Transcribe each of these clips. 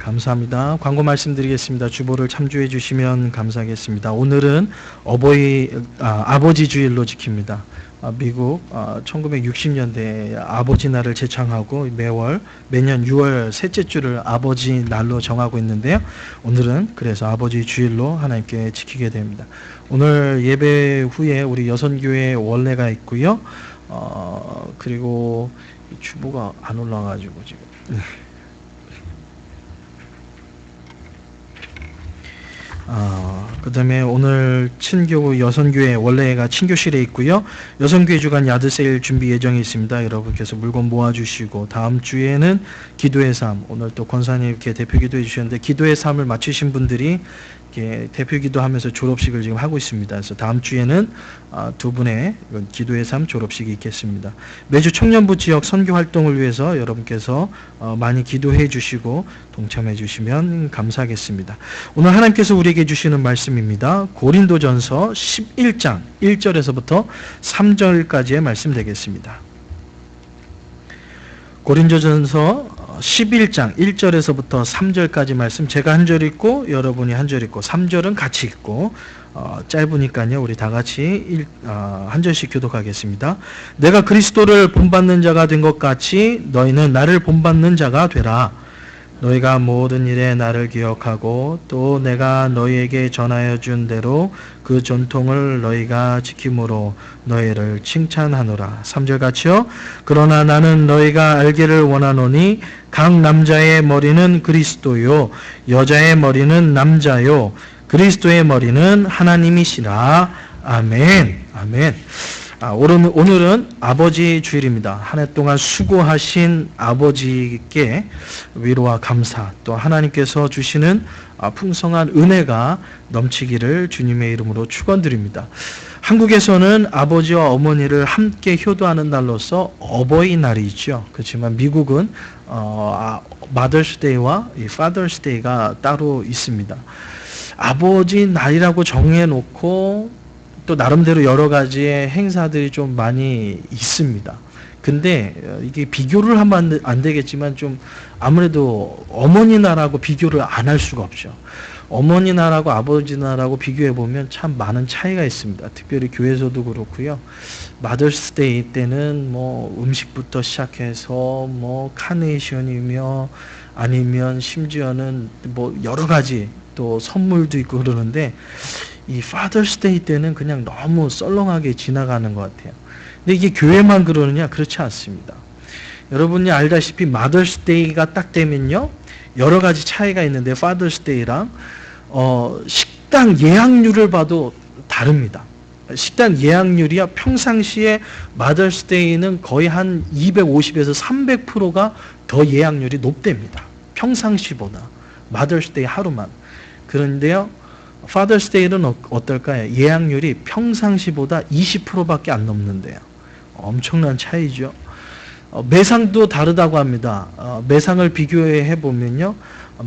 감사합니다. 광고 말씀드리겠습니다. 주보를 참조해 주시면 감사하겠습니다. 오늘은 아버지 주일로 지킵니다. 미국 1960년대에 아버지 날을 제창하고 매년 6월 셋째 주를 아버지 날로 정하고 있는데요. 오늘은 그래서 아버지 주일로 하나님께 지키게 됩니다. 오늘 예배 후에 우리 여선교회 원례가 있고요. 그리고 주보가 안 올라가지고 지금. 그 다음에 오늘 친교 여선교회 원래가 친교실에 있고요. 여선교회 주간 야드세일 준비 예정이 있습니다. 여러분께서 물건 모아주시고, 다음 주에는 기도의 삶, 오늘 또 권사님 이렇게 대표 기도해 주셨는데, 기도의 삶을 마치신 분들이 이렇게 대표 기도하면서 졸업식을 지금 하고 있습니다. 그래서 다음 주에는 두 분의 기도의 삶 졸업식이 있겠습니다. 매주 청년부 지역 선교 활동을 위해서 여러분께서 많이 기도해 주시고 동참해 주시면 감사하겠습니다. 오늘 하나님께서 우리에게 주시는 말씀입니다. 고린도전서 11장 1절에서부터 3절까지의 말씀 되겠습니다. 고린도전서 11장 1절에서부터 3절까지 말씀, 제가 한 절 읽고 여러분이 한 절 읽고 3절은 같이 읽고 짧으니까요 우리 다 같이 한 절씩 교독하겠습니다. 내가 그리스도를 본받는 자가 된 것 같이 너희는 나를 본받는 자가 되라. 너희가 모든 일에 나를 기억하고 또 내가 너희에게 전하여 준 대로 그 전통을 너희가 지킴으로 너희를 칭찬하노라. 3절 같이요. 그러나 나는 너희가 알기를 원하노니 각 남자의 머리는 그리스도요 여자의 머리는 남자요 그리스도의 머리는 하나님이시라. 아멘. 아멘. 오늘은 아버지 주일입니다. 한 해 동안 수고하신 아버지께 위로와 감사, 또 하나님께서 주시는 풍성한 은혜가 넘치기를 주님의 이름으로 축원드립니다. 한국에서는 아버지와 어머니를 함께 효도하는 날로서 어버이날이죠. 그렇지만 미국은 Mother's Day와 Father's Day가 따로 있습니다. 아버지 날이라고 정해놓고 또 나름대로 여러 가지의 행사들이 좀 많이 있습니다. 근데 이게 비교를 하면 안 되겠지만 좀 아무래도 어머니 날하고 비교를 안 할 수가 없죠. 어머니 날하고 아버지 날하고 비교해 보면 참 많은 차이가 있습니다. 특별히 교회에서도 그렇고요. 마더스 데이 때는 뭐 음식부터 시작해서 뭐 카네이션이며 아니면 심지어는 뭐 여러 가지 또 선물도 있고 그러는데, 이 Father's Day 때는 그냥 너무 썰렁하게 지나가는 것 같아요. 근데 이게 교회만 그러느냐? 그렇지 않습니다. 여러분이 알다시피 Mother's Day가 딱 되면요 여러 가지 차이가 있는데, Father's Day랑 식당 예약률을 봐도 다릅니다. 식당 예약률이야 평상시에 Mother's Day는 거의 한 250에서 300%가 더 예약률이 높답니다. 평상시보다 Mother's Day 하루만. 그런데요 Father's Day는 어떨까요? 예약률이 평상시보다 20%밖에 안 넘는데요. 엄청난 차이죠. 매상도 다르다고 합니다. 매상을 비교해 보면요,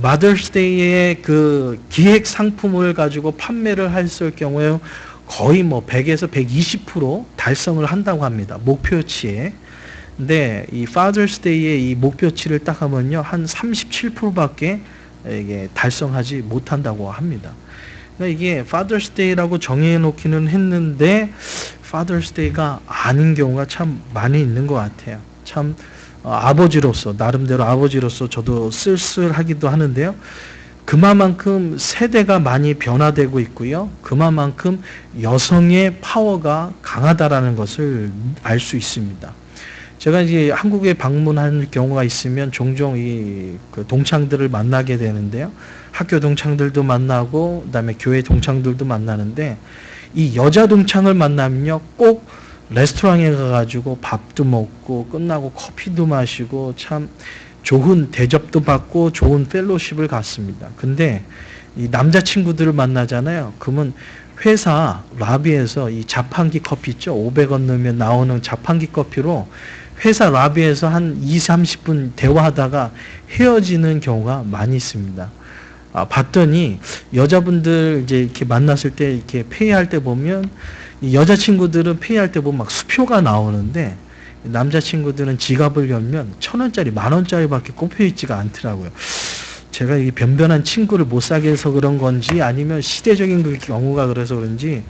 Mother's Day의 그 기획 상품을 가지고 판매를 했을 경우에 거의 뭐 100에서 120% 달성을 한다고 합니다. 목표치에. 근데 이 Father's Day의 이 목표치를 딱 하면요 한 37%밖에 이게 달성하지 못한다고 합니다. 그러니까 이게 Father's Day라고 정해놓기는 했는데 Father's Day가 아닌 경우가 참 많이 있는 것 같아요. 참 아버지로서, 나름대로 아버지로서 저도 쓸쓸하기도 하는데요. 그만큼 세대가 많이 변화되고 있고요. 그만큼 여성의 파워가 강하다라는 것을 알 수 있습니다. 제가 이제 한국에 방문할 경우가 있으면 종종 그 동창들을 만나게 되는데요. 학교 동창들도 만나고 그다음에 교회 동창들도 만나는데, 이 여자 동창을 만나면요 꼭 레스토랑에 가가지고 밥도 먹고 끝나고 커피도 마시고 참 좋은 대접도 받고 좋은 펠로십을 갖습니다. 근데 이 남자친구들을 만나잖아요. 그러면 회사 라비에서 이 자판기 커피 있죠. 500원 넣으면 나오는 자판기 커피로 회사 라비에서 한 20-30분 대화하다가 헤어지는 경우가 많이 있습니다. 봤더니 여자분들 이제 이렇게 만났을 때 이렇게 페이할 때 보면, 이 여자친구들은 페이할 때 보면 막 수표가 나오는데, 남자친구들은 지갑을 열면 1,000원짜리, 10,000원짜리밖에 꼽혀있지가 않더라고요. 제가 이 변변한 친구를 못 사게 해서 그런 건지 아니면 시대적인 그 경우가 그래서 그런지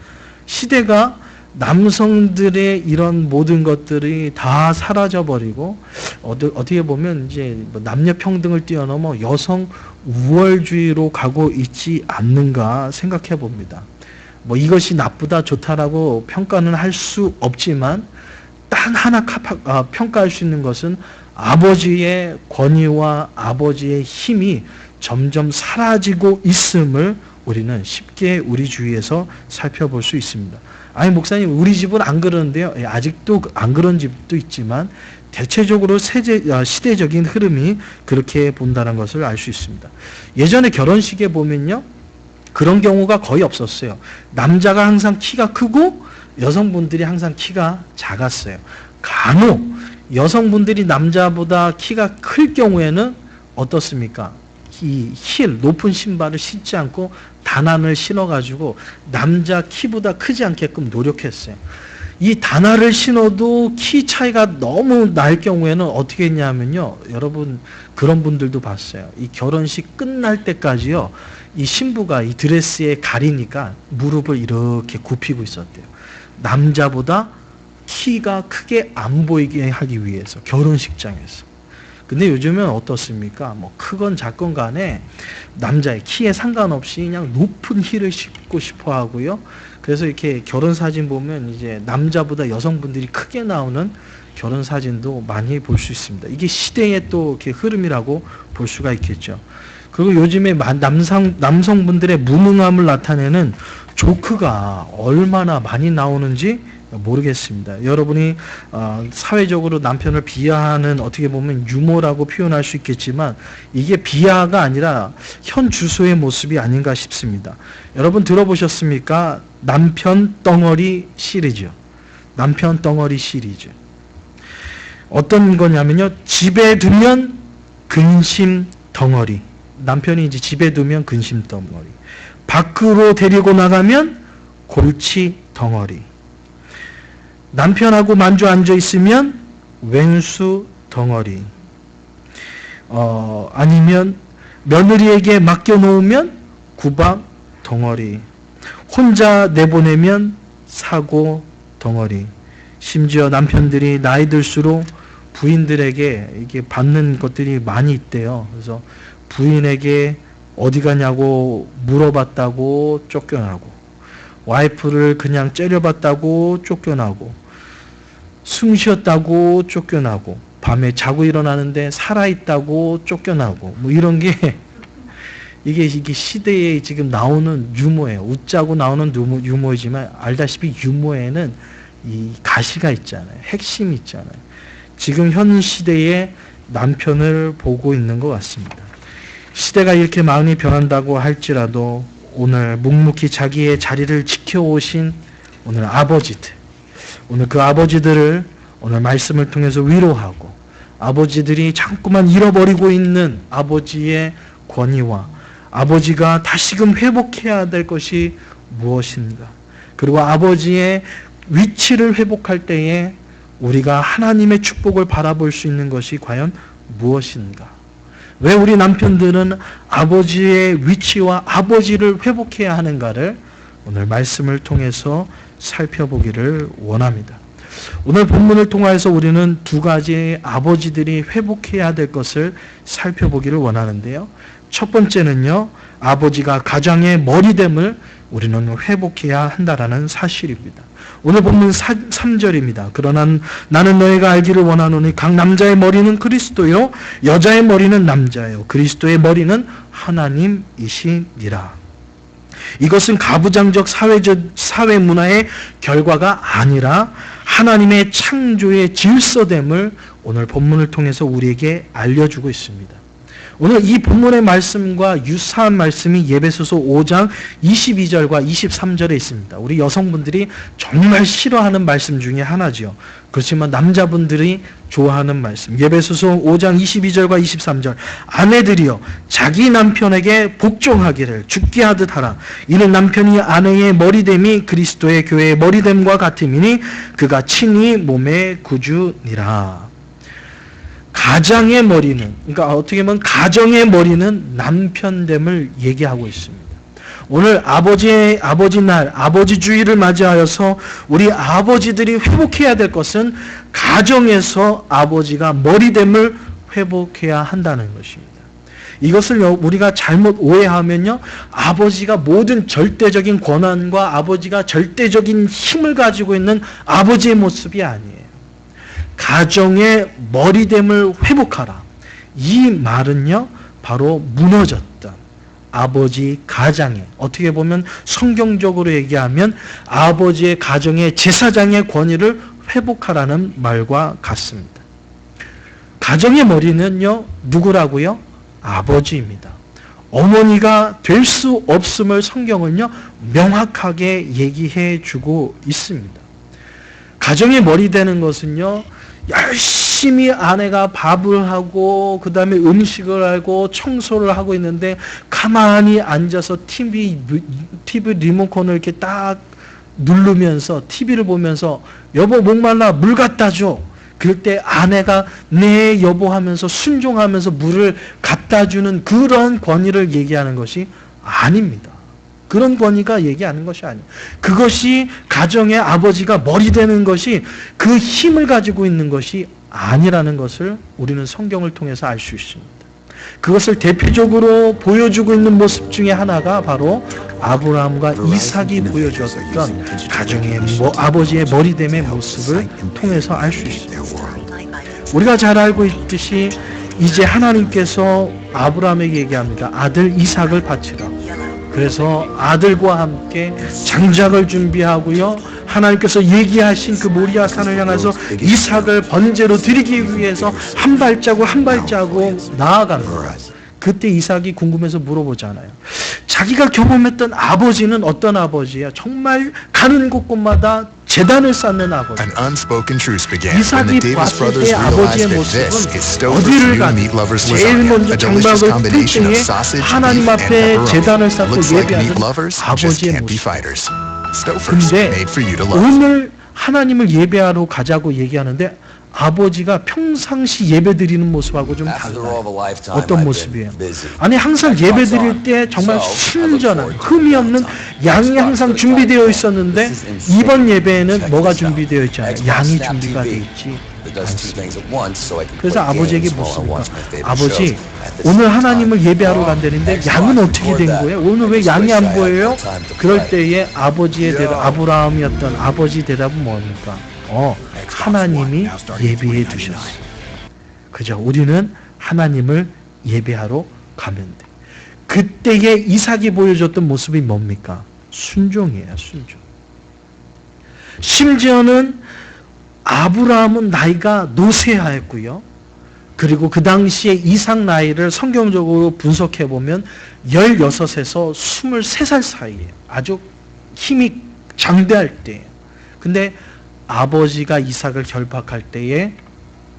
시대가 남성들의 이런 모든 것들이 다 사라져버리고 어떻게 보면 이제 뭐 남녀 평등을 뛰어넘어 여성 우월주의로 가고 있지 않는가 생각해 봅니다. 뭐 이것이 나쁘다 좋다라고 평가는 할 수 없지만 단 하나 평가할 수 있는 것은 아버지의 권위와 아버지의 힘이 점점 사라지고 있음을 우리는 쉽게 우리 주위에서 살펴볼 수 있습니다. 아니 목사님 우리 집은 안 그러는데요. 아직도 안 그런 집도 있지만 대체적으로 시대적인 흐름이 그렇게 본다는 것을 알 수 있습니다. 예전에 결혼식에 보면요. 그런 경우가 거의 없었어요. 남자가 항상 키가 크고 여성분들이 항상 키가 작았어요. 간혹 여성분들이 남자보다 키가 클 경우에는 어떻습니까? 이 높은 신발을 신지 않고 단안을 신어가지고 남자 키보다 크지 않게끔 노력했어요. 이 단화를 신어도 키 차이가 너무 날 경우에는 어떻게 했냐면요. 여러분 그런 분들도 봤어요. 이 결혼식 끝날 때까지요. 이 신부가 이 드레스에 가리니까 무릎을 이렇게 굽히고 있었대요. 남자보다 키가 크게 안 보이게 하기 위해서 결혼식장에서. 근데 요즘은 어떻습니까? 뭐 크건 작건 간에 남자의 키에 상관없이 그냥 높은 힐을 신고 싶어 하고요. 그래서 이렇게 결혼 사진 보면 이제 남자보다 여성분들이 크게 나오는 결혼 사진도 많이 볼 수 있습니다. 이게 시대의 또 이렇게 흐름이라고 볼 수가 있겠죠. 그리고 요즘에 남성분들의 무능함을 나타내는 조크가 얼마나 많이 나오는지 모르겠습니다. 여러분이 사회적으로 남편을 비하하는 어떻게 보면 유머라고 표현할 수 있겠지만 이게 비하가 아니라 현 주소의 모습이 아닌가 싶습니다. 여러분 들어보셨습니까? 남편 덩어리 시리즈. 남편 덩어리 시리즈. 어떤 거냐면요. 집에 두면 근심 덩어리. 남편이 이제 집에 두면 근심 덩어리. 밖으로 데리고 나가면 골치 덩어리. 남편하고 만져 앉아 있으면 왼수 덩어리. 아니면 며느리에게 맡겨 놓으면 구박 덩어리. 혼자 내보내면 사고 덩어리. 심지어 남편들이 나이 들수록 부인들에게 이게 받는 것들이 많이 있대요. 그래서 부인에게 어디 가냐고 물어봤다고 쫓겨나고, 와이프를 그냥 째려봤다고 쫓겨나고, 숨 쉬었다고 쫓겨나고, 밤에 자고 일어나는데 살아있다고 쫓겨나고, 뭐 이런 게 이게 시대에 지금 나오는 유머예요. 웃자고 나오는 유머이지만 알다시피 유머에는 이 가시가 있잖아요. 핵심이 있잖아요. 지금 현 시대의 남편을 보고 있는 것 같습니다. 시대가 이렇게 많이 변한다고 할지라도 오늘 묵묵히 자기의 자리를 지켜오신 오늘 아버지들, 오늘 그 아버지들을 오늘 말씀을 통해서 위로하고 아버지들이 자꾸만 잃어버리고 있는 아버지의 권위와 아버지가 다시금 회복해야 될 것이 무엇인가, 그리고 아버지의 위치를 회복할 때에 우리가 하나님의 축복을 바라볼 수 있는 것이 과연 무엇인가, 왜 우리 남편들은 아버지의 위치와 아버지를 회복해야 하는가를 오늘 말씀을 통해서 살펴보기를 원합니다. 오늘 본문을 통해서 우리는 두 가지의 아버지들이 회복해야 될 것을 살펴보기를 원하는데요. 첫 번째는요, 아버지가 가정의 머리됨을 우리는 회복해야 한다라는 사실입니다. 오늘 본문 3절입니다. 그러나 나는 너희가 알기를 원하노니 각 남자의 머리는 그리스도요 여자의 머리는 남자요 그리스도의 머리는 하나님이시니라. 이것은 가부장적 사회 문화의 결과가 아니라 하나님의 창조의 질서됨을 오늘 본문을 통해서 우리에게 알려주고 있습니다. 오늘 이 본문의 말씀과 유사한 말씀이 에베소서 5장 22절과 23절에 있습니다. 우리 여성분들이 정말 싫어하는 말씀 중에 하나죠. 그렇지만 남자분들이 좋아하는 말씀. 에베소서 5장 22절과 23절. 아내들이여 자기 남편에게 복종하기를 죽게 하듯 하라. 이는 남편이 아내의 머리됨이 그리스도의 교회의 머리됨과 같음이니 그가 친히 몸의 구주니라. 가장의 머리는, 그러니까 어떻게 보면 가정의 머리는 남편됨을 얘기하고 있습니다. 오늘 아버지 날, 아버지 주일을 맞이하여서 우리 아버지들이 회복해야 될 것은 가정에서 아버지가 머리됨을 회복해야 한다는 것입니다. 이것을 우리가 잘못 오해하면요, 아버지가 모든 절대적인 권한과 아버지가 절대적인 힘을 가지고 있는 아버지의 모습이 아니에요. 가정의 머리됨을 회복하라. 이 말은요, 바로 무너졌던 아버지 가장의, 어떻게 보면 성경적으로 얘기하면 아버지의 가정의 제사장의 권위를 회복하라는 말과 같습니다. 가정의 머리는요, 누구라고요? 아버지입니다. 어머니가 될 수 없음을 성경은요, 명확하게 얘기해 주고 있습니다. 가정의 머리 되는 것은요, 열심히 아내가 밥을 하고 그 다음에 음식을 하고 청소를 하고 있는데 가만히 앉아서 TV 리모컨을 이렇게 딱 누르면서 TV를 보면서 여보 목말라 물 갖다 줘. 그럴 때 아내가 네 여보 하면서 순종하면서 물을 갖다 주는 그런 권위를 얘기하는 것이 아닙니다. 그런 권위가 얘기하는 것이 아니에요. 그것이 가정의 아버지가 머리 되는 것이 그 힘을 가지고 있는 것이 아니라는 것을 우리는 성경을 통해서 알 수 있습니다. 그것을 대표적으로 보여주고 있는 모습 중에 하나가 바로 아브라함과 이삭이 보여주었던 가정의 아버지의 머리됨의 모습을 통해서 알 수 있습니다. 우리가 잘 알고 있듯이 이제 하나님께서 아브라함에게 얘기합니다. 아들 이삭을 바치라. 그래서 아들과 함께 장작을 준비하고요, 하나님께서 얘기하신 그 모리아 산을 향해서 이삭을 번제로 드리기 위해서 한 발자국 한 발자국 나아간 거예요. 그때 이삭이 궁금해서 물어보잖아요. 자기가 경험했던 아버지는 어떤 아버지야? 정말 가는 곳곳마다 제단을 쌓는 아버지. 이삭이 봤을 때 아버지의 모습은 어디를 가든 제일 먼저 장막을 뜰 때에 하나님 앞에 제단을 쌓고 예배하는 아버지의 모습. 근데 오늘 하나님을 예배하러 가자고 얘기하는데 아버지가 평상시 예배 드리는 모습하고 좀 달라요. 어떤 모습이에요? 아니 항상 예배 드릴 때 정말 순전한 흠이 없는 양이 항상 준비되어 있었는데 이번 예배에는 뭐가 준비되어 있잖아요. 양이 준비가 되어 있지 않습니다. 그래서 아버지에게 묻습니다. 아버지, 오늘 하나님을 예배하러 간다는데 양은 어떻게 된 거예요? 오늘 왜 양이 안 보여요? 그럴 때에 아버지의 대답, 아브라함이었던 아버지 대답은 뭡니까? 하나님이 예배해 두셨어요. 그죠? 우리는 하나님을 예배하러 가면 돼. 그때의 이삭이 보여줬던 모습이 뭡니까? 순종이에요, 순종. 심지어는 아브라함은 나이가 노쇠하였고요. 그리고 그 당시에 이삭 나이를 성경적으로 분석해 보면 16에서 23살 사이에 아주 힘이 장대할 때예요. 근데 아버지가 이삭을 결박할 때에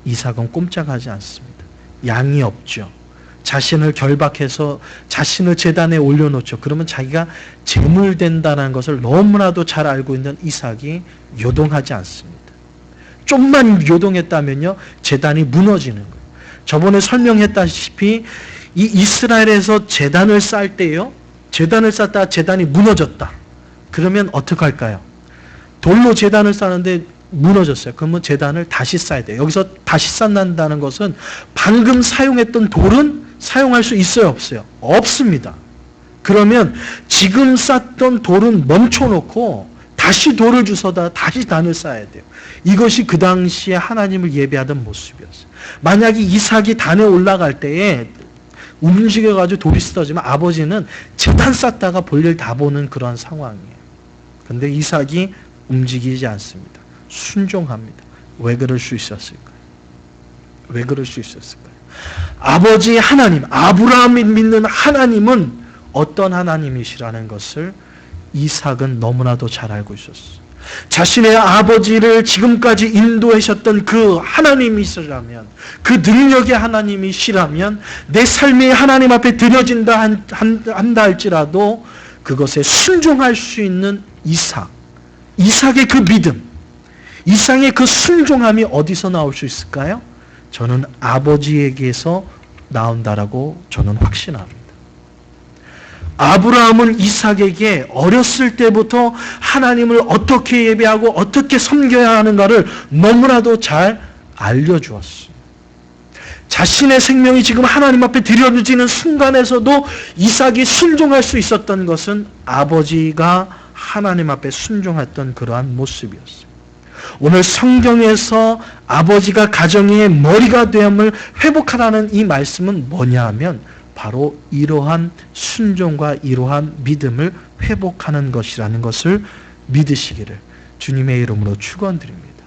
이삭은 꼼짝하지 않습니다. 양이 없죠. 자신을 결박해서 자신을 제단에 올려놓죠. 그러면 자기가 제물된다는 것을 너무나도 잘 알고 있는 이삭이 요동하지 않습니다. 좀만 요동했다면요, 제단이 무너지는 거예요. 저번에 설명했다시피 이 이스라엘에서 제단을 쌓을 때요, 제단을 쌓다가 제단이 무너졌다. 그러면 어떻게 할까요? 돌로 제단을 쌓는데 무너졌어요. 그러면 제단을 다시 쌓아야 돼요. 여기서 다시 쌓는다는 것은 방금 사용했던 돌은 사용할 수 있어요, 없어요? 없습니다. 그러면 지금 쌓던 돌은 멈춰놓고 다시 돌을 주워다 다시 단을 쌓아야 돼요. 이것이 그 당시에 하나님을 예배하던 모습이었어요. 만약에 이삭이 단에 올라갈 때에 움직여가지고 돌이 쓰러지면 아버지는 제단 쌓다가 볼일 다 보는 그런 상황이에요. 근데 이삭이 움직이지 않습니다. 순종합니다. 왜 그럴 수 있었을까요? 왜 그럴 수 있었을까요? 아버지 하나님, 아브라함이 믿는 하나님은 어떤 하나님이시라는 것을 이삭은 너무나도 잘 알고 있었어요. 자신의 아버지를 지금까지 인도하셨던 그 하나님이시라면, 그 능력의 하나님이시라면 내 삶이 하나님 앞에 드려진다 한다 할지라도 그것에 순종할 수 있는 이삭의 그 믿음, 이삭의 그 순종함이 어디서 나올 수 있을까요? 저는 아버지에게서 나온다라고 저는 확신합니다. 아브라함은 이삭에게 어렸을 때부터 하나님을 어떻게 예배하고 어떻게 섬겨야 하는가를 너무나도 잘 알려주었어요. 자신의 생명이 지금 하나님 앞에 드려지는 순간에서도 이삭이 순종할 수 있었던 것은 아버지가 하나님 앞에 순종했던 그러한 모습이었어요. 오늘 성경에서 아버지가 가정의 머리가 되음을 회복하라는 이 말씀은 뭐냐 하면 바로 이러한 순종과 이러한 믿음을 회복하는 것이라는 것을 믿으시기를 주님의 이름으로 축원드립니다.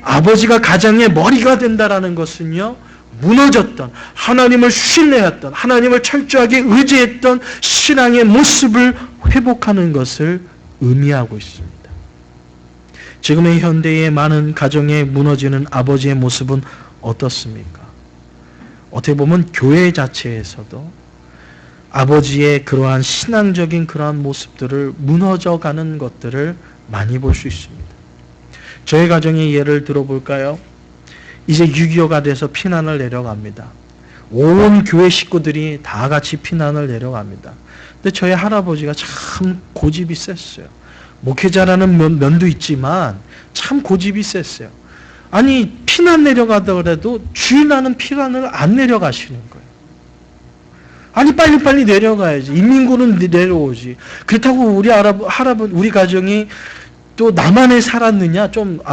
아버지가 가정의 머리가 된다라는 것은요, 무너졌던, 하나님을 신뢰했던, 하나님을 철저하게 의지했던 신앙의 모습을 회복하는 것을 의미하고 있습니다. 지금의 현대의 많은 가정에 무너지는 아버지의 모습은 어떻습니까? 어떻게 보면 교회 자체에서도 아버지의 그러한 신앙적인 그러한 모습들을 무너져가는 것들을 많이 볼 수 있습니다. 저희 가정의 예를 들어볼까요? 이제 6.25가 돼서 피난을 내려갑니다. 온 교회 식구들이 다 같이 피난을 내려갑니다. 근데 저희 할아버지가 참 고집이 셌어요. 목회자라는 면도 있지만 참 고집이 셌어요. 아니, 피난 내려가더라도 주일날은 피난을 안 내려가시는 거예요. 아니, 빨리빨리 내려가야지. 인민군은 내려오지. 그렇다고 우리 가정이 또 나만에 살았느냐?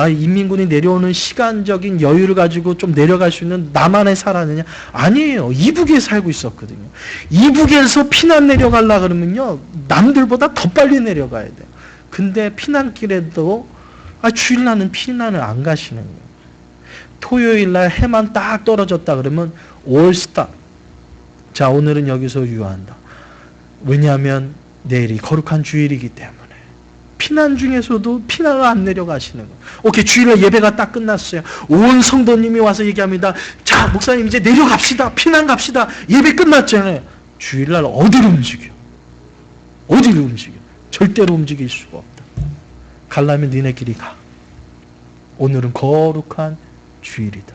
인민군이 내려오는 시간적인 여유를 가지고 좀 내려갈 수 있는 나만에 살았느냐? 아니에요. 이북에 살고 있었거든요. 이북에서 피난 내려가려고 그러면요, 남들보다 더 빨리 내려가야 돼요. 근데 피난길에도 주일날은 피난을 안 가시는 거예요. 토요일날 해만 딱 떨어졌다 그러면 올스타. 자, 오늘은 여기서 유한다. 왜냐하면 내일이 거룩한 주일이기 때문에. 피난 중에서도 피난을 안 내려가시는 거예요. 오케이, 주일날 예배가 딱 끝났어요. 온 성도님이 와서 얘기합니다. 자, 목사님 이제 내려갑시다. 피난 갑시다. 예배 끝났잖아요. 주일날 어디로 움직여? 어디로 움직여? 절대로 움직일 수가 없다. 가려면 니네끼리 가. 오늘은 거룩한 주일이다.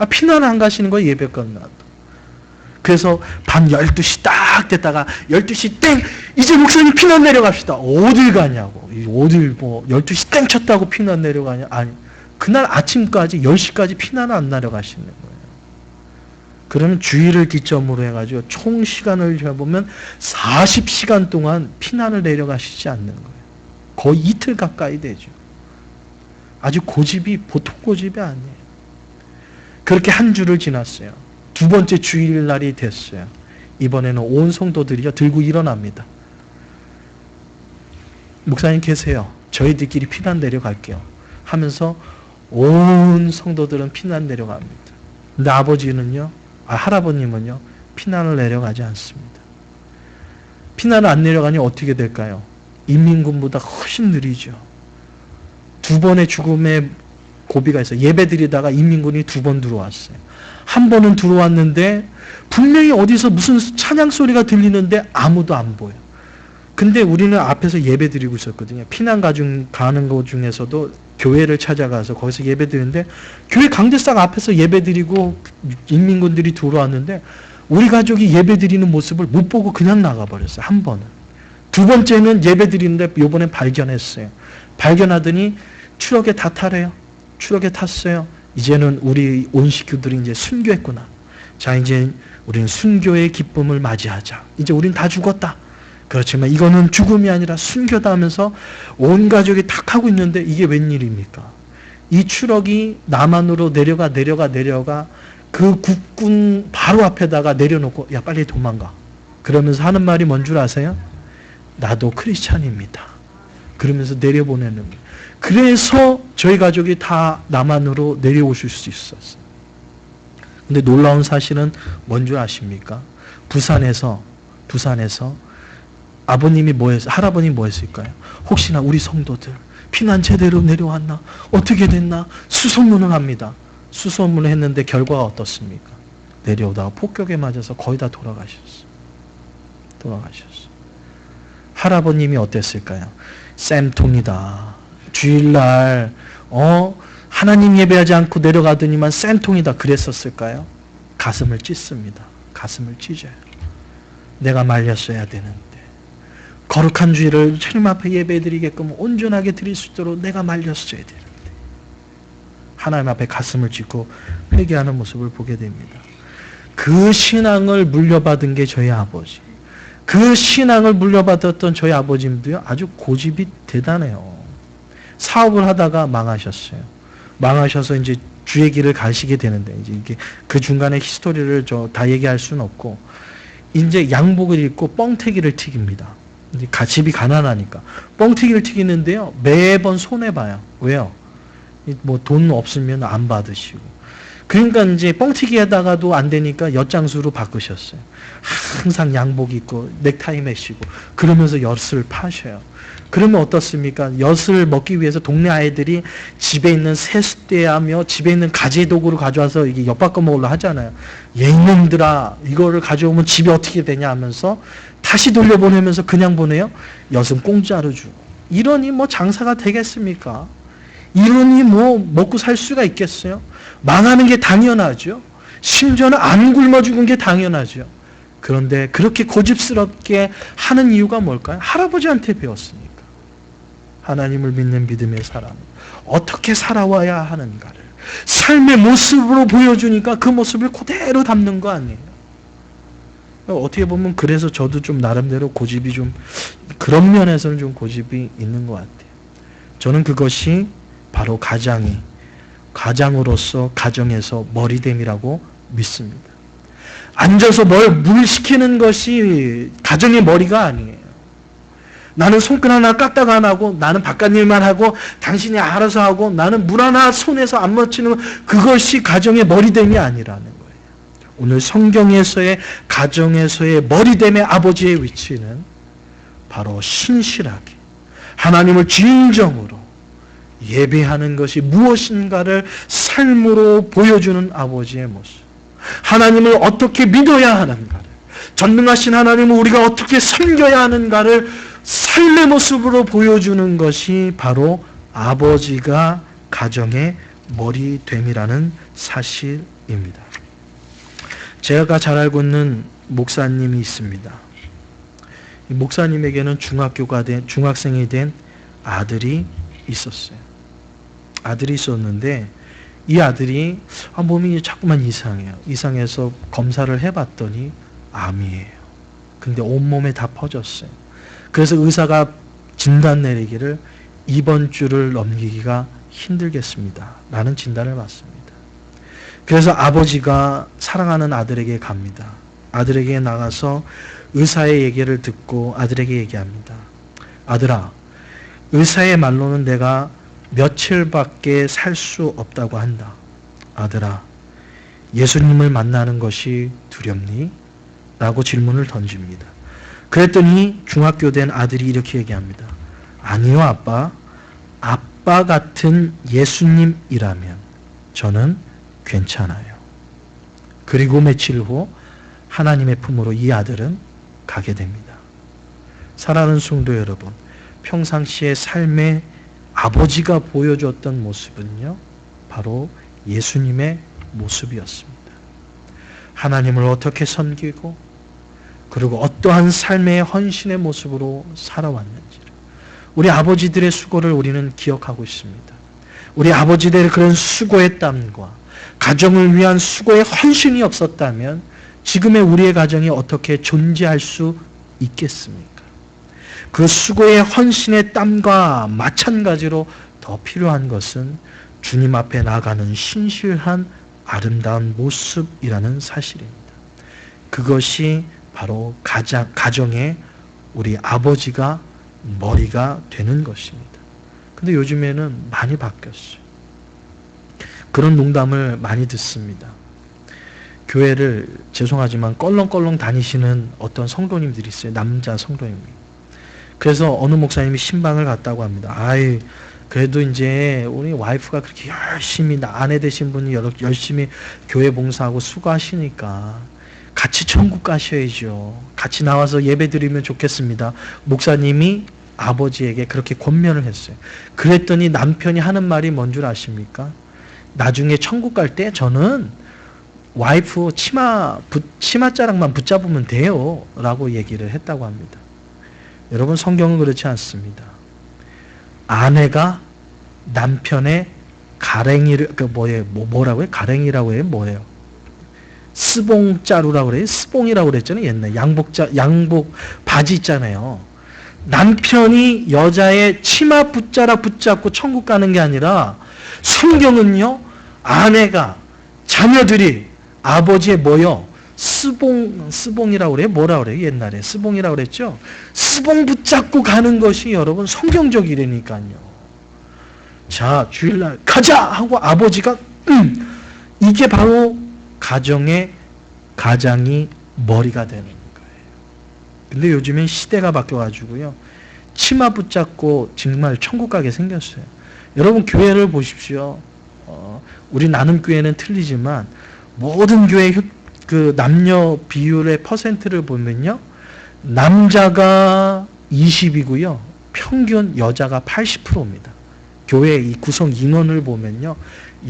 피난 안 가시는 거예요. 예배 끝나도. 그래서 밤 12시 딱 됐다가 12시 땡! 이제 목사님 피난 내려갑시다. 어딜 가냐고. 12시 땡 쳤다고 피난 내려가냐. 아니, 그날 아침까지 10시까지 피난 안 내려가시는 거예요. 그러면 주일을 기점으로 해가지고 총 시간을 해보면 40시간 동안 피난을 내려가시지 않는 거예요. 거의 이틀 가까이 되죠. 아주 고집이 보통 고집이 아니에요. 그렇게 한 주를 지났어요. 두 번째 주일날이 됐어요. 이번에는 온 성도들이 들고 일어납니다. 목사님 계세요. 저희들끼리 피난 내려갈게요. 하면서 온 성도들은 피난 내려갑니다. 근데 할아버님은요, 피난을 내려가지 않습니다. 피난을 안 내려가니 어떻게 될까요? 인민군보다 훨씬 느리죠. 두 번의 죽음의 고비가 있어요. 예배 드리다가 인민군이 두 번 들어왔어요. 한 번은 들어왔는데 분명히 어디서 무슨 찬양 소리가 들리는데 아무도 안 보여. 근데 우리는 앞에서 예배 드리고 있었거든요. 피난 가는 것 중에서도 교회를 찾아가서 거기서 예배 드리는데 교회 강대상 앞에서 예배 드리고 인민군들이 들어왔는데 우리 가족이 예배 드리는 모습을 못 보고 그냥 나가버렸어요. 한 번은. 두 번째는 예배 드리는데 이번엔 발견했어요. 발견하더니 추럭에 다 타래요. 추럭에 탔어요. 이제는 우리 온 식구들이 이제 순교했구나. 자, 이제 우리는 순교의 기쁨을 맞이하자. 이제 우린 다 죽었다. 그렇지만 이거는 죽음이 아니라 순교다 하면서 온 가족이 탁 하고 있는데 이게 웬일입니까? 이 추럭이 남한으로 내려가 그 국군 바로 앞에다가 내려놓고 야, 빨리 도망가. 그러면서 하는 말이 뭔 줄 아세요? 나도 크리스찬입니다. 그러면서 내려보내는 거예요. 그래서 저희 가족이 다 남한으로 내려오실 수 있었어요. 근데 놀라운 사실은 뭔 줄 아십니까? 부산에서 아버님이 할아버님이 뭐 했을까요? 혹시나 우리 성도들 피난 제대로 내려왔나? 어떻게 됐나? 수소문을 합니다. 수소문을 했는데 결과가 어떻습니까? 내려오다가 폭격에 맞아서 거의 다 돌아가셨어요. 할아버님이 어땠을까요? 쌤통이다. 주일날 하나님 예배하지 않고 내려가더니만 쌤통이다 그랬었을까요? 가슴을 찢습니다. 가슴을 찢어요. 내가 말렸어야 되는데 거룩한 주일을 주님 앞에 예배드리게끔 온전하게 드릴 수 있도록 내가 말렸어야 되는데 하나님 앞에 가슴을 찢고 회개하는 모습을 보게 됩니다. 그 신앙을 물려받은 게 저희 아버지. 그 신앙을 물려받았던 저희 아버님도요, 아주 고집이 대단해요. 사업을 하다가 망하셨어요. 망하셔서 이제 주의 길을 가시게 되는데, 이제 이게 그 중간에 히스토리를 다 얘기할 수는 없고, 이제 양복을 입고 뻥튀기를 튀깁니다. 집이 가난하니까. 뻥튀기를 튀기는데요, 매번 손해봐요. 왜요? 뭐 돈 없으면 안 받으시고. 그러니까 이제 뻥튀기 하다가도 안 되니까 엿장수로 바꾸셨어요. 항상 양복 입고 넥타이 매시고 그러면서 엿을 파셔요. 그러면 어떻습니까? 엿을 먹기 위해서 동네 아이들이 집에 있는 세숫대하며 집에 있는 가재도구를 가져와서 이게 엿 바꿔 먹으려 하잖아요. 얘놈들아 이거를 가져오면 집이 어떻게 되냐 하면서 다시 돌려보내면서 그냥 보내요. 엿은 공짜로 주고. 이러니 뭐 장사가 되겠습니까? 이러니 뭐 먹고 살 수가 있겠어요? 망하는 게 당연하죠. 심지어는 안 굶어 죽은 게 당연하죠. 그런데 그렇게 고집스럽게 하는 이유가 뭘까요? 할아버지한테 배웠으니까. 하나님을 믿는 믿음의 사람 어떻게 살아와야 하는가를 삶의 모습으로 보여주니까 그 모습을 그대로 담는 거 아니에요. 어떻게 보면 그래서 저도 좀 나름대로 고집이 좀 그런 면에서는 좀 고집이 있는 것 같아요. 저는 그것이 바로 가장으로서 가정에서 머리됨이라고 믿습니다. 앉아서 물 시키는 것이 가정의 머리가 아니에요. 나는 손끝 하나 까딱 안 하고 나는 바깥 일만 하고 당신이 알아서 하고 나는 물 하나 손에서 안 묻히는 그것이 가정의 머리됨이 아니라는 거예요. 오늘 성경에서의 가정에서의 머리됨의 아버지의 위치는 바로 신실하게 하나님을 진정으로 예배하는 것이 무엇인가를 삶으로 보여주는 아버지의 모습. 하나님을 어떻게 믿어야 하는가를, 전능하신 하나님을 우리가 어떻게 섬겨야 하는가를 삶의 모습으로 보여주는 것이 바로 아버지가 가정의 머리됨이라는 사실입니다. 제가 잘 알고 있는 목사님이 있습니다. 이 목사님에게는 중학생이 된 아들이 있었어요. 아들이 있었는데 이 아들이 몸이 자꾸만 이상해요. 이상해서 검사를 해봤더니 암이에요. 근데 온몸에 다 퍼졌어요. 그래서 의사가 진단 내리기를 이번 주를 넘기기가 힘들겠습니다. 라는 진단을 받습니다. 그래서 아버지가 사랑하는 아들에게 갑니다. 아들에게 나가서 의사의 얘기를 듣고 아들에게 얘기합니다. 아들아, 의사의 말로는 내가 며칠밖에 살 수 없다고 한다. 아들아, 예수님을 만나는 것이 두렵니? 라고 질문을 던집니다. 그랬더니 중학교 된 아들이 이렇게 얘기합니다. 아니요, 아빠. 아빠 같은 예수님이라면 저는 괜찮아요. 그리고 며칠 후 하나님의 품으로 이 아들은 가게 됩니다. 사랑하는 성도 여러분, 평상시의 삶의 아버지가 보여줬던 모습은요, 바로 예수님의 모습이었습니다. 하나님을 어떻게 섬기고 그리고 어떠한 삶의 헌신의 모습으로 살아왔는지를 우리 아버지들의 수고를 우리는 기억하고 있습니다. 우리 아버지들의 그런 수고의 땀과 가정을 위한 수고의 헌신이 없었다면 지금의 우리의 가정이 어떻게 존재할 수 있겠습니까? 그 수고의 헌신의 땀과 마찬가지로 더 필요한 것은 주님 앞에 나가는 신실한 아름다운 모습이라는 사실입니다. 그것이 바로 가정의 우리 아버지가 머리가 되는 것입니다. 근데 요즘에는 많이 바뀌었어요. 그런 농담을 많이 듣습니다. 교회를 죄송하지만 껄렁껄렁 다니시는 어떤 성도님들이 있어요. 남자 성도님이. 그래서 어느 목사님이 신방을 갔다고 합니다. 그래도 이제 우리 와이프가 그렇게 열심히 아내 되신 분이 열심히 교회 봉사하고 수고하시니까 같이 천국 가셔야죠. 같이 나와서 예배 드리면 좋겠습니다. 목사님이 아버지에게 그렇게 권면을 했어요. 그랬더니 남편이 하는 말이 뭔 줄 아십니까? 나중에 천국 갈 때 저는 와이프 치맛자락만 붙잡으면 돼요 라고 얘기를 했다고 합니다. 여러분, 성경은 그렇지 않습니다. 아내가 남편의 가랭이를, 뭐라고 해요? 가랭이라고 해요? 뭐예요? 스봉자루라고 그래요? 스봉이라고 그랬잖아요. 옛날 양복 바지 있잖아요. 남편이 여자의 치마 붙자락 붙잡고 천국 가는 게 아니라, 성경은요, 아내가, 자녀들이 아버지의 스봉이라고 그래요? 뭐라고 그래요? 옛날에 스봉이라고 그랬죠? 스봉 붙잡고 가는 것이 여러분 성경적이라니까요. 자, 주일날 가자 하고 아버지가 이게 바로 가장이 머리가 되는 거예요. 근데 요즘엔 시대가 바뀌어가지고요, 치마 붙잡고 정말 천국 가게 생겼어요. 여러분, 교회를 보십시오. 우리 나눔교회는 틀리지만 모든 교회 그 남녀 비율의 퍼센트를 보면요, 남자가 20이고요 평균 여자가 80%입니다. 교회 이 구성 인원을 보면요,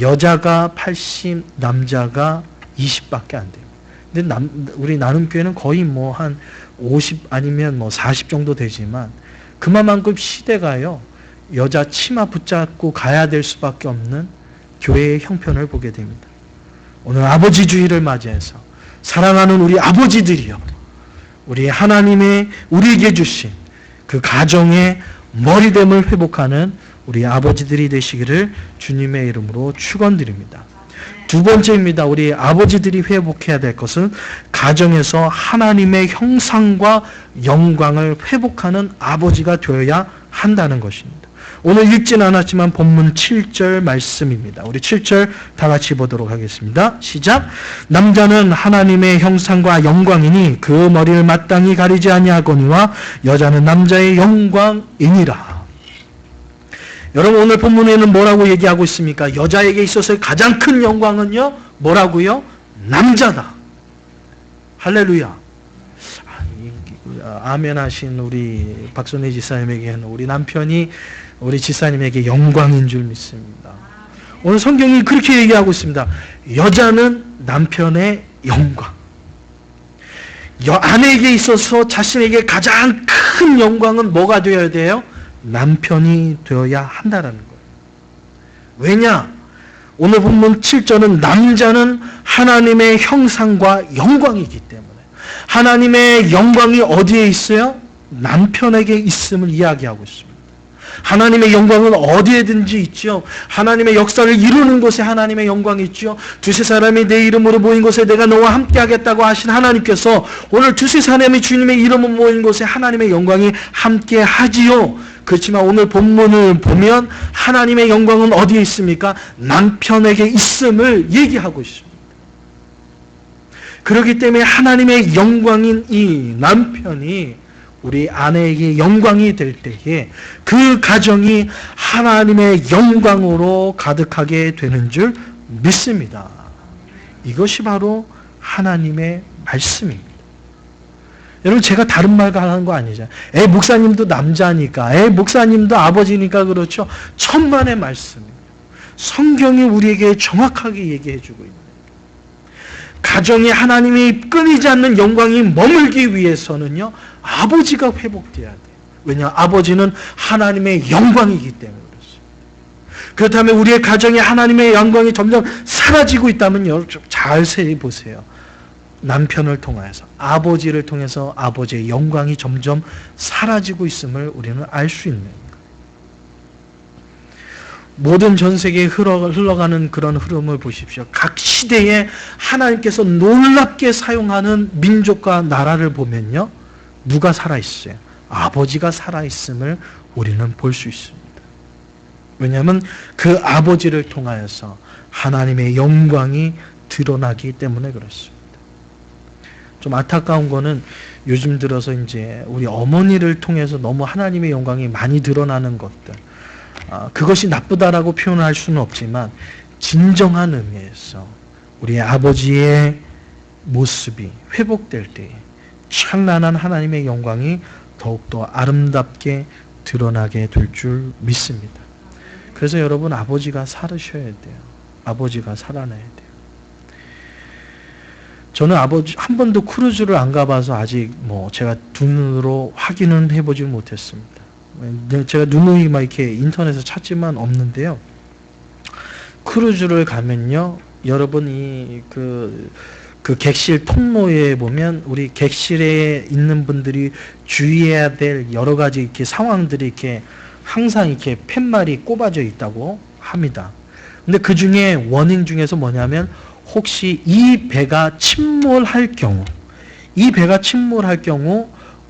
여자가 80, 남자가 20밖에 안 돼요. 근데 우리 나눔교회는 거의 뭐 한 50 아니면 뭐 40 정도 되지만, 그만큼 시대가요, 여자 치마 붙잡고 가야 될 수밖에 없는 교회의 형편을 보게 됩니다. 오늘 아버지 주일을 맞이해서 사랑하는 우리 아버지들이요, 우리 하나님의 우리에게 주신 그 가정의 머리됨을 회복하는 우리 아버지들이 되시기를 주님의 이름으로 축원드립니다. 두 번째입니다. 우리 아버지들이 회복해야 될 것은 가정에서 하나님의 형상과 영광을 회복하는 아버지가 되어야 한다는 것입니다. 오늘 읽진 않았지만 본문 7절 말씀입니다. 우리 7절 다 같이 보도록 하겠습니다. 시작. 남자는 하나님의 형상과 영광이니 그 머리를 마땅히 가리지 아니하거니와 여자는 남자의 영광이니라. 여러분, 오늘 본문에는 뭐라고 얘기하고 있습니까? 여자에게 있어서 가장 큰 영광은요, 뭐라고요? 남자다. 할렐루야. 아멘 하신 우리 박선혜 지사님에게는 우리 남편이 우리 지사님에게 영광인 줄 믿습니다. 오늘 성경이 그렇게 얘기하고 있습니다. 여자는 남편의 영광. 아내에게 있어서 자신에게 가장 큰 영광은 뭐가 되어야 돼요? 남편이 되어야 한다는 거예요. 왜냐? 오늘 본문 7절은 남자는 하나님의 형상과 영광이기 때문에, 하나님의 영광이 어디에 있어요? 남편에게 있음을 이야기하고 있습니다. 하나님의 영광은 어디에든지 있죠. 하나님의 역사를 이루는 곳에 하나님의 영광이 있죠. 두세 사람이 내 이름으로 모인 곳에 내가 너와 함께 하겠다고 하신 하나님께서 오늘 두세 사람이 주님의 이름으로 모인 곳에 하나님의 영광이 함께 하지요. 그렇지만 오늘 본문을 보면 하나님의 영광은 어디에 있습니까? 남편에게 있음을 얘기하고 있습니다. 그렇기 때문에 하나님의 영광인 이 남편이 우리 아내에게 영광이 될 때에 그 가정이 하나님의 영광으로 가득하게 되는 줄 믿습니다. 이것이 바로 하나님의 말씀입니다. 여러분, 제가 다른 말 하는 거 아니죠. 목사님도 남자니까, 목사님도 아버지니까 그렇죠. 천만의 말씀입니다. 성경이 우리에게 정확하게 얘기해 주고 있는, 가정에 하나님이 끊이지 않는 영광이 머물기 위해서는요, 아버지가 회복돼야 돼요. 왜냐? 아버지는 하나님의 영광이기 때문에 그렇습니다. 그렇다면 우리의 가정에 하나님의 영광이 점점 사라지고 있다면 여러분 잘 보세요. 남편을 통해서, 아버지를 통해서 아버지의 영광이 점점 사라지고 있음을 우리는 알 수 있는 거예요. 모든 전 세계에 흘러가는 그런 흐름을 보십시오. 각 시대에 하나님께서 놀랍게 사용하는 민족과 나라를 보면요, 누가 살아있어요? 아버지가 살아있음을 우리는 볼 수 있습니다. 왜냐하면 그 아버지를 통하여서 하나님의 영광이 드러나기 때문에 그렇습니다. 좀 안타까운 거는 요즘 들어서 이제 우리 어머니를 통해서 너무 하나님의 영광이 많이 드러나는 것들, 그것이 나쁘다라고 표현할 수는 없지만 진정한 의미에서 우리 아버지의 모습이 회복될 때에 찬란한 하나님의 영광이 더욱더 아름답게 드러나게 될 줄 믿습니다. 그래서 여러분, 아버지가 살으셔야 돼요. 아버지가 살아나야 돼요. 저는 아버지 한 번도 크루즈를 안 가봐서 아직 뭐 제가 두 눈으로 확인은 해보지 못했습니다. 제가 누누이 막 이렇게 인터넷에서 찾지만 없는데요. 크루즈를 가면요, 여러분이 그 객실 통로에 보면 우리 객실에 있는 분들이 주의해야 될 여러 가지 이렇게 상황들이 이렇게 항상 이렇게 팻말이 꼽아져 있다고 합니다. 근데 그 중에 워닝 중에서 뭐냐면, 혹시 이 배가 침몰할 경우,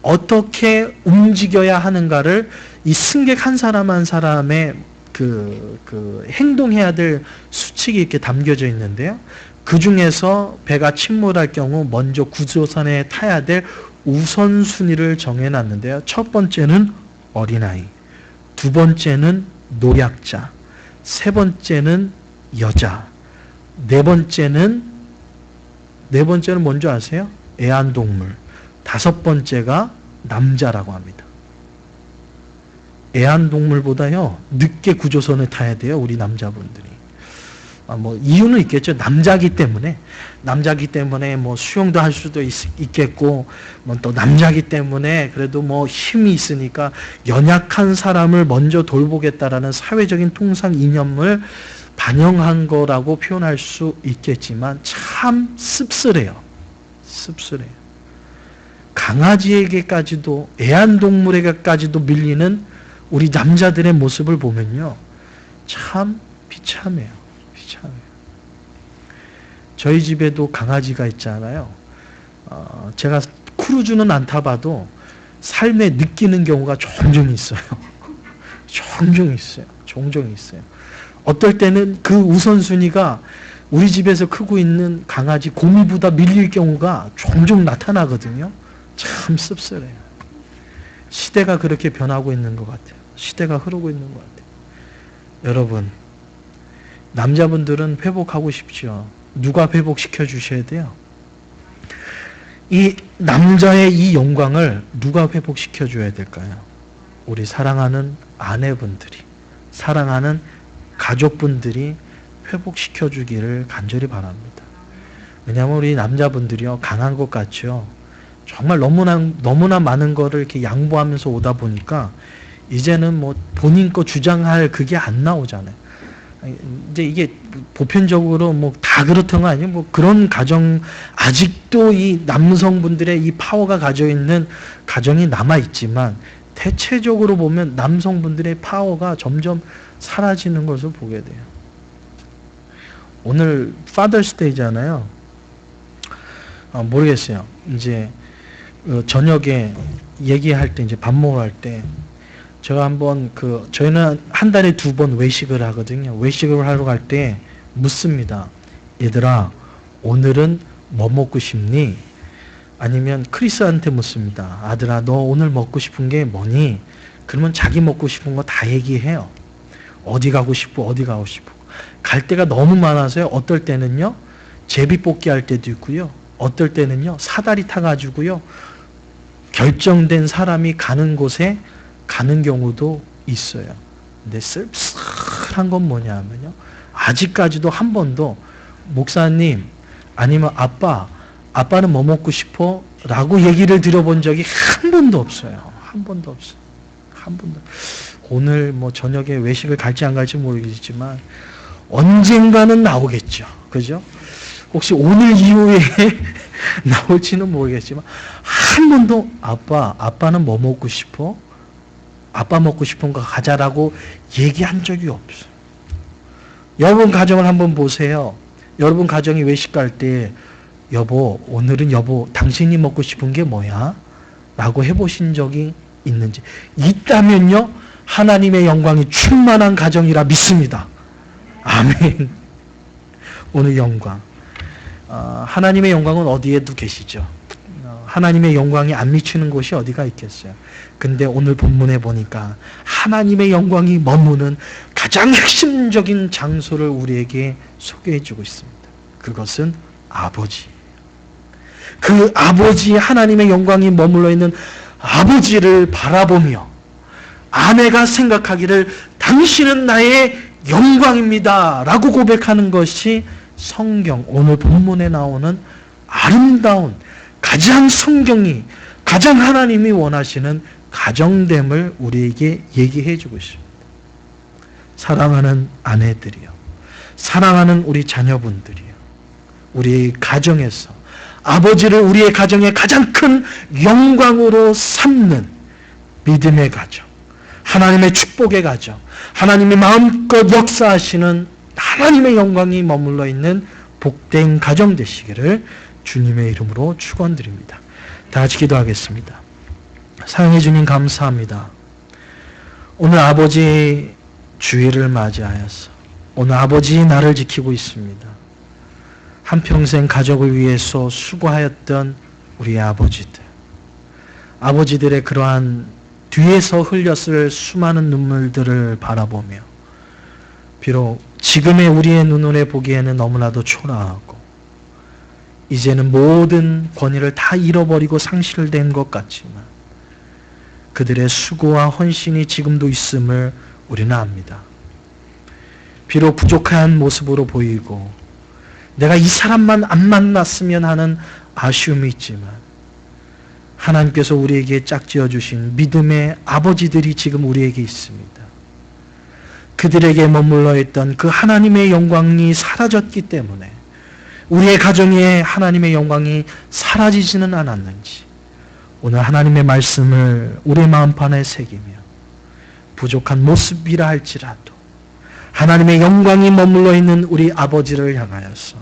어떻게 움직여야 하는가를 이 승객 한 사람 한 사람의 그 행동해야 될 수칙이 이렇게 담겨져 있는데요. 그 중에서 배가 침몰할 경우 먼저 구조선에 타야 될 우선순위를 정해놨는데요. 첫 번째는 어린아이, 두 번째는 노약자, 세 번째는 여자, 네 번째는 뭔지 아세요? 애완동물, 다섯 번째가 남자라고 합니다. 애완동물보다요 늦게 구조선에 타야 돼요, 우리 남자분들이. 뭐 이유는 있겠죠. 남자기 때문에 뭐 수영도 할 수도 있겠고, 뭐 또 남자기 때문에 그래도 뭐 힘이 있으니까 연약한 사람을 먼저 돌보겠다라는 사회적인 통상 이념을 반영한 거라고 표현할 수 있겠지만, 참 씁쓸해요. 강아지에게까지도, 애완동물에게까지도 밀리는 우리 남자들의 모습을 보면요, 참 비참해요. 저희 집에도 강아지가 있잖아요. 제가 크루즈는 안 타봐도 삶에 느끼는 경우가 종종 있어요. 종종 있어요. 어떨 때는 그 우선순위가 우리 집에서 크고 있는 강아지 고미보다 밀릴 경우가 종종 나타나거든요. 참 씁쓸해요. 시대가 그렇게 변하고 있는 것 같아요. 시대가 흐르고 있는 것 같아요. 여러분, 남자분들은 회복하고 싶죠. 누가 회복시켜 주셔야 돼요? 이 남자의 이 영광을 누가 회복시켜 줘야 될까요? 우리 사랑하는 아내분들이, 사랑하는 가족분들이 회복시켜 주기를 간절히 바랍니다. 왜냐하면 우리 남자분들이요, 강한 것 같죠. 정말 너무나 많은 거를 이렇게 양보하면서 오다 보니까 이제는 뭐 본인 거 주장할 그게 안 나오잖아요. 이제 이게 보편적으로 뭐 다 그렇던 거 아니에요. 뭐 그런 가정, 아직도 이 남성분들의 이 파워가 가져 있는 가정이 남아 있지만, 대체적으로 보면 남성분들의 파워가 점점 사라지는 것을 보게 돼요. 오늘 파더스 데이잖아요. 모르겠어요. 이제 저녁에 얘기할 때, 이제 밥 먹으러 할 때, 제가 한번 저희는 한 달에 2번 외식을 하거든요. 외식을 하러 갈 때 묻습니다. 얘들아, 오늘은 뭐 먹고 싶니? 아니면 크리스한테 묻습니다. 아들아, 너 오늘 먹고 싶은 게 뭐니? 그러면 자기 먹고 싶은 거 다 얘기해요. 어디 가고 싶고. 갈 데가 너무 많아서요. 어떨 때는요, 제비뽑기 할 때도 있고요. 어떨 때는요, 사다리 타가지고요, 결정된 사람이 가는 곳에 가는 경우도 있어요. 근데 쓸쓸한 건 뭐냐면요, 아직까지도 한 번도 목사님 아니면 아빠는 뭐 먹고 싶어? 라고 얘기를 들어본 적이 한 번도 없어요. 오늘 뭐 저녁에 외식을 갈지 안 갈지 모르겠지만 언젠가는 나오겠죠. 그죠? 혹시 오늘 이후에 나올지는 모르겠지만 한 번도 아빠는 뭐 먹고 싶어? 아빠 먹고 싶은 거 가자라고 얘기한 적이 없어요. 여러분 가정을 한번 보세요. 여러분 가정이 외식 갈 때, 여보, 오늘은 당신이 먹고 싶은 게 뭐야? 라고 해보신 적이 있는지. 있다면요, 하나님의 영광이 충만한 가정이라 믿습니다. 아멘. 오늘 영광. 하나님의 영광은 어디에도 계시죠. 하나님의 영광이 안 미치는 곳이 어디가 있겠어요. 근데 오늘 본문에 보니까 하나님의 영광이 머무는 가장 핵심적인 장소를 우리에게 소개해 주고 있습니다. 그것은 아버지. 그 아버지, 하나님의 영광이 머물러 있는 아버지를 바라보며 아내가 생각하기를 당신은 나의 영광입니다 라고 고백하는 것이 성경 오늘 본문에 나오는 아름다운 가장 성경이 가장 하나님이 원하시는 가정됨을 우리에게 얘기해 주고 있습니다. 사랑하는 아내들이요, 사랑하는 우리 자녀분들이요, 우리 가정에서 아버지를 우리의 가정의 가장 큰 영광으로 삼는 믿음의 가정, 하나님의 축복의 가정, 하나님이 마음껏 역사하시는 하나님의 영광이 머물러 있는 복된 가정 되시기를 주님의 이름으로 축원드립니다. 다 같이 기도하겠습니다. 사랑해 주님 감사합니다. 오늘 아버지 주일을 맞이하여서 오늘 아버지 나를 지키고 있습니다. 한평생 가족을 위해서 수고하였던 우리 아버지들, 아버지들의 그러한 뒤에서 흘렸을 수많은 눈물들을 바라보며 비록 지금의 우리의 눈으로 보기에는 너무나도 초라하고 이제는 모든 권위를 다 잃어버리고 상실된 것 같지만 그들의 수고와 헌신이 지금도 있음을 우리는 압니다. 비록 부족한 모습으로 보이고 내가 이 사람만 안 만났으면 하는 아쉬움이 있지만 하나님께서 우리에게 짝지어 주신 믿음의 아버지들이 지금 우리에게 있습니다. 그들에게 머물러 있던 그 하나님의 영광이 사라졌기 때문에 우리의 가정에 하나님의 영광이 사라지지는 않았는지 오늘 하나님의 말씀을 우리의 마음판에 새기며 부족한 모습이라 할지라도 하나님의 영광이 머물러 있는 우리 아버지를 향하여서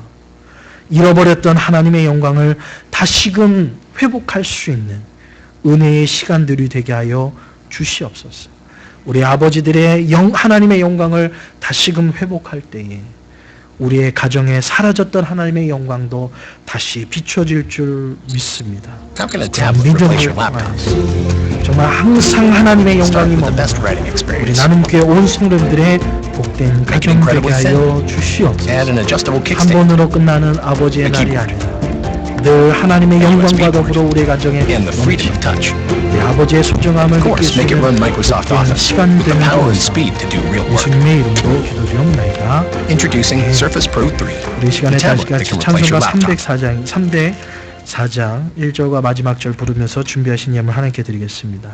잃어버렸던 하나님의 영광을 다시금 회복할 수 있는 은혜의 시간들이 되게 하여 주시옵소서. 우리 아버지들의 하나님의 영광을 다시금 회복할 때에 우리의 가정에 사라졌던 하나님의 영광도 다시 비춰질 줄 믿습니다. 믿음을 통하여서 정말 항상 하나님의 영광이 머물러 우리 나눔교회 온 성도들의 복된 가정 되게 하여 주시옵소서. 한 번으로 끝나는 아버지의 날이 아니라 늘 하나님의 영광과 더불어 우리의 가정에 넘치는 우리 아버지의 소중함을 느낄 수 있는 복된 시간 되는 것을 예수님의 이름으로 기도드리옵나이다. 우리 시간에 다시 같이 찬송가 304장 1절과 마지막 절 부르면서 준비하신 예물 하나님께 드리겠습니다.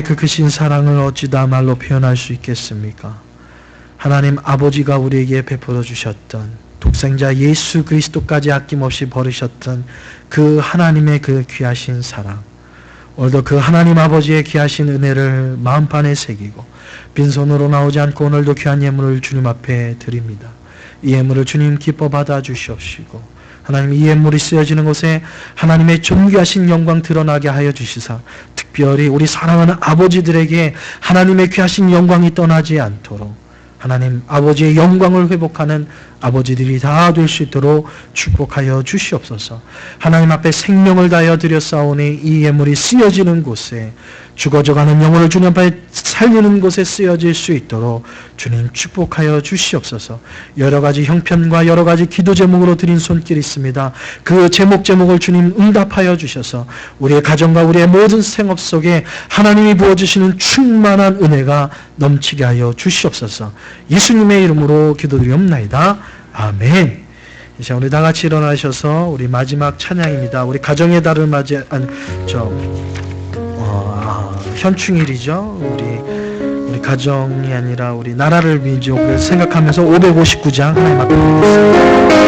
그 크신 사랑을 어찌다 말로 표현할 수 있겠습니까? 하나님 아버지가 우리에게 베풀어 주셨던 독생자 예수 그리스도까지 아낌없이 버리셨던 그 하나님의 그 귀하신 사랑, 오늘도 그 하나님 아버지의 귀하신 은혜를 마음판에 새기고 빈손으로 나오지 않고 오늘도 귀한 예물을 주님 앞에 드립니다. 이 예물을 주님 기뻐 받아 주시옵시고 하나님 이 예물이 쓰여지는 곳에 하나님의 존귀하신 영광 드러나게 하여 주시사 특별히 우리 사랑하는 아버지들에게 하나님의 귀하신 영광이 떠나지 않도록 하나님 아버지의 영광을 회복하는 아버지들이 다 될 수 있도록 축복하여 주시옵소서. 하나님 앞에 생명을 다하여 드렸사오니 이 예물이 쓰여지는 곳에 죽어져가는 영혼을 주님 앞에 살리는 곳에 쓰여질 수 있도록 주님 축복하여 주시옵소서. 여러 가지 형편과 여러 가지 기도 제목으로 드린 손길이 있습니다. 그 제목을 주님 응답하여 주셔서 우리의 가정과 우리의 모든 생업 속에 하나님이 부어주시는 충만한 은혜가 넘치게 하여 주시옵소서. 예수님의 이름으로 기도드리옵나이다. 아멘. 이제 우리 다 같이 일어나셔서 우리 마지막 찬양입니다. 우리 가정의 달을 맞이한 현충일이죠. 우리 가정이 아니라 우리 나라를 민족을 생각하면서 559장 하나님 앞에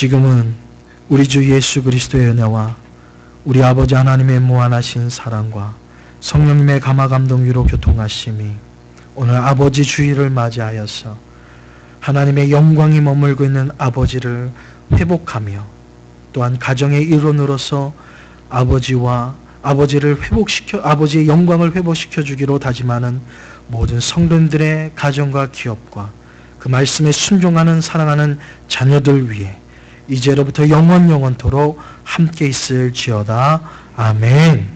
지금은 우리 주 예수 그리스도의 은혜와 우리 아버지 하나님의 무한하신 사랑과 성령님의 감화 감동 위로 교통하심이 오늘 아버지 주일을 맞이하여서 하나님의 영광이 머물고 있는 아버지를 회복하며 또한 가정의 일원으로서 아버지의 영광을 회복시켜 주기로 다짐하는 모든 성도들의 가정과 기업과 그 말씀에 순종하는 사랑하는 자녀들 위해 이제로부터 영원토록 함께 있을지어다. 아멘.